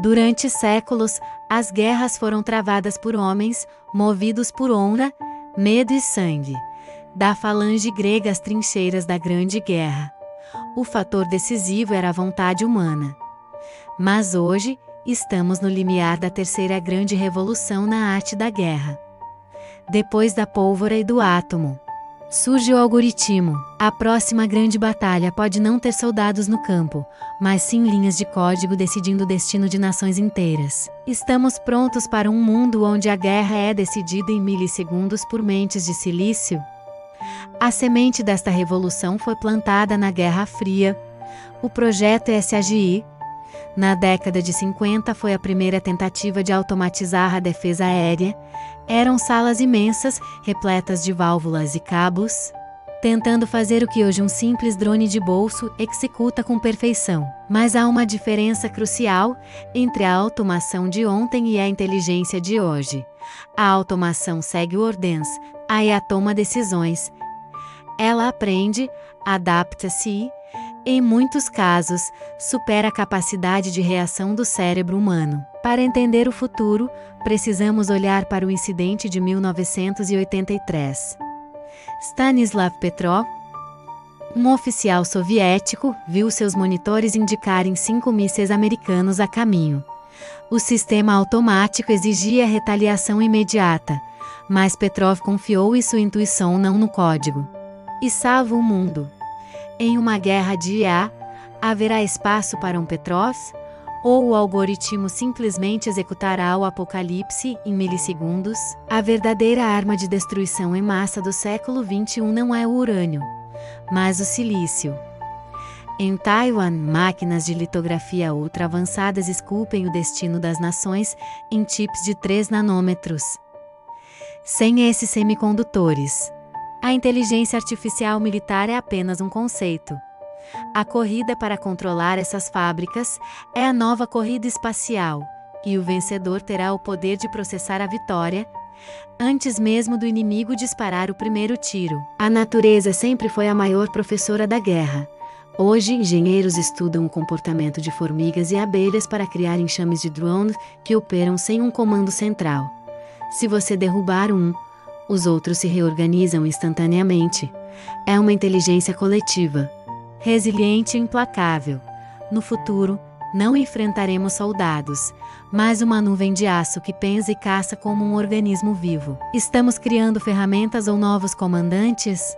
Durante séculos, as guerras foram travadas por homens, movidos por honra, medo e sangue. Da falange grega às trincheiras da Grande Guerra. O fator decisivo era a vontade humana. Mas hoje, estamos no limiar da terceira grande revolução na arte da guerra. Depois da pólvora e do átomo, surge o algoritmo. A próxima grande batalha pode não ter soldados no campo, mas sim linhas de código decidindo o destino de nações inteiras. Estamos prontos para um mundo onde a guerra é decidida em milissegundos por mentes de silício? A semente desta revolução foi plantada na Guerra Fria. O projeto SAGI. Na década de 50 foi a primeira tentativa de automatizar a defesa aérea. Eram salas imensas, repletas de válvulas e cabos, tentando fazer o que hoje um simples drone de bolso executa com perfeição. Mas há uma diferença crucial entre a automação de ontem e a inteligência de hoje. A automação segue ordens, aí toma decisões. Ela aprende, adapta-se e, em muitos casos, supera a capacidade de reação do cérebro humano. Para entender o futuro, precisamos olhar para o incidente de 1983. Stanislav Petrov, um oficial soviético, viu seus monitores indicarem 5 mísseis americanos a caminho. O sistema automático exigia retaliação imediata, mas Petrov confiou em sua intuição não no código. E salva o mundo. Em uma guerra de IA, haverá espaço para um Petrov? Ou o algoritmo simplesmente executará o apocalipse em milissegundos? A verdadeira arma de destruição em massa do século XXI não é o urânio, mas o silício. Em Taiwan, máquinas de litografia ultra avançadas esculpem o destino das nações em chips de 3 nanômetros. Sem esses semicondutores, a inteligência artificial militar é apenas um conceito. A corrida para controlar essas fábricas é a nova corrida espacial, e o vencedor terá o poder de processar a vitória antes mesmo do inimigo disparar o primeiro tiro. A natureza sempre foi a maior professora da guerra. Hoje, engenheiros estudam o comportamento de formigas e abelhas para criar enxames de drones que operam sem um comando central. Se você derrubar um, os outros se reorganizam instantaneamente. É uma inteligência coletiva, resiliente e implacável. No futuro, não enfrentaremos soldados, mas uma nuvem de aço que pensa e caça como um organismo vivo. Estamos criando ferramentas ou novos comandantes?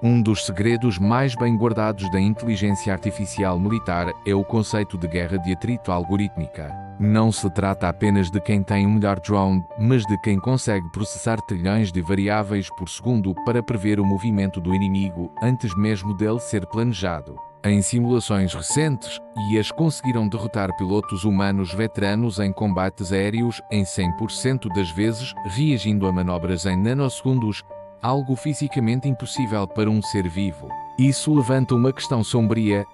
Um dos segredos mais bem guardados da inteligência artificial militar é o conceito de guerra de atrito algorítmica. Não se trata apenas de quem tem um melhor drone, mas de quem consegue processar trilhões de variáveis por segundo para prever o movimento do inimigo antes mesmo dele ser planejado. Em simulações recentes, IAs conseguiram derrotar pilotos humanos veteranos em combates aéreos em 100% das vezes, reagindo a manobras em nanosegundos, algo fisicamente impossível para um ser vivo. Isso levanta uma questão sombria.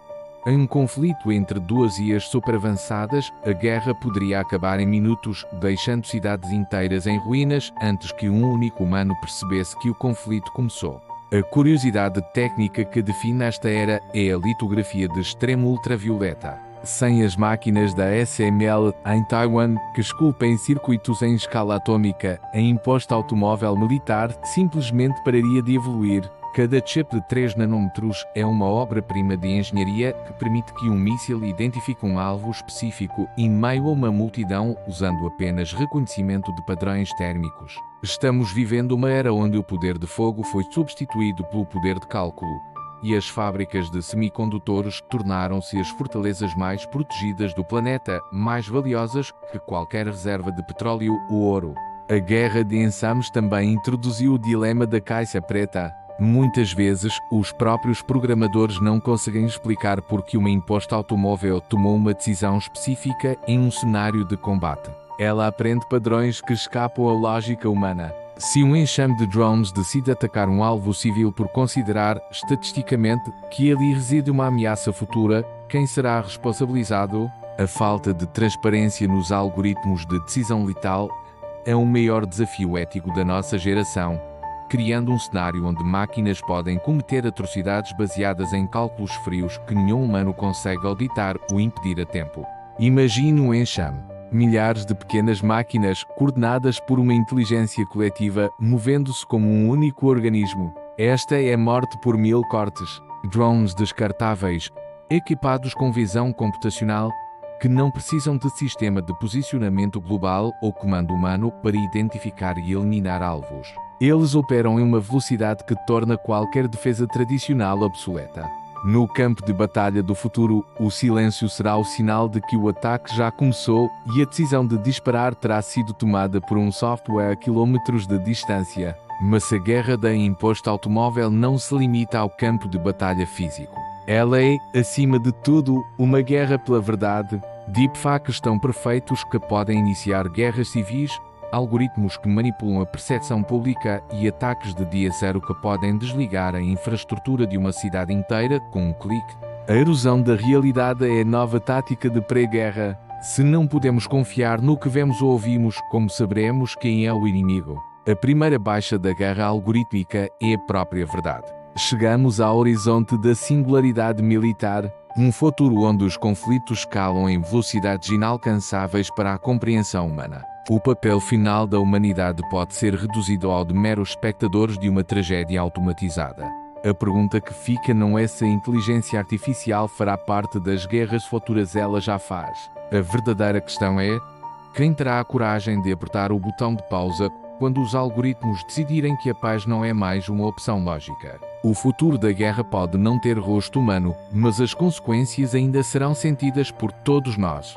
Em um conflito entre duas IAs superavançadas, a guerra poderia acabar em minutos, deixando cidades inteiras em ruínas antes que um único humano percebesse que o conflito começou. A curiosidade técnica que define esta era é a litografia de extremo ultravioleta. Sem as máquinas da SML em Taiwan, que esculpem circuitos em escala atômica, a imposta automóvel militar simplesmente pararia de evoluir. Cada chip de 3 nanômetros é uma obra-prima de engenharia que permite que um míssil identifique um alvo específico em meio a uma multidão usando apenas reconhecimento de padrões térmicos. Estamos vivendo uma era onde o poder de fogo foi substituído pelo poder de cálculo, e as fábricas de semicondutores tornaram-se as fortalezas mais protegidas do planeta, mais valiosas que qualquer reserva de petróleo ou ouro. A guerra de ensames também introduziu o dilema da caixa preta. Muitas vezes, os próprios programadores não conseguem explicar por que uma imposta automóvel tomou uma decisão específica em um cenário de combate. Ela aprende padrões que escapam à lógica humana. Se um enxame de drones decide atacar um alvo civil por considerar, estatisticamente, que ali reside uma ameaça futura, quem será responsabilizado? A falta de transparência nos algoritmos de decisão letal é o maior desafio ético da nossa geração, criando um cenário onde máquinas podem cometer atrocidades baseadas em cálculos frios que nenhum humano consegue auditar ou impedir a tempo. Imagine um enxame. Milhares de pequenas máquinas, coordenadas por uma inteligência coletiva, movendo-se como um único organismo. Esta é a morte por 1000 cortes. Drones descartáveis, equipados com visão computacional, que não precisam de sistema de posicionamento global ou comando humano para identificar e eliminar alvos. Eles operam em uma velocidade que torna qualquer defesa tradicional obsoleta. No campo de batalha do futuro, o silêncio será o sinal de que o ataque já começou e a decisão de disparar terá sido tomada por um software a quilômetros de distância. Mas a guerra da imposta automóvel não se limita ao campo de batalha físico. Ela é, acima de tudo, uma guerra pela verdade. Deepfakes estão perfeitos que podem iniciar guerras civis, algoritmos que manipulam a percepção pública e ataques de dia zero que podem desligar a infraestrutura de uma cidade inteira com um clique. A erosão da realidade é a nova tática de pré-guerra. Se não podemos confiar no que vemos ou ouvimos, como saberemos quem é o inimigo? A primeira baixa da guerra algorítmica é a própria verdade. Chegamos ao horizonte da singularidade militar, um futuro onde os conflitos escalam em velocidades inalcançáveis para a compreensão humana. O papel final da humanidade pode ser reduzido ao de meros espectadores de uma tragédia automatizada. A pergunta que fica não é se a inteligência artificial fará parte das guerras futuras, ela já faz. A verdadeira questão é: quem terá a coragem de apertar o botão de pausa quando os algoritmos decidirem que a paz não é mais uma opção lógica? O futuro da guerra pode não ter rosto humano, mas as consequências ainda serão sentidas por todos nós.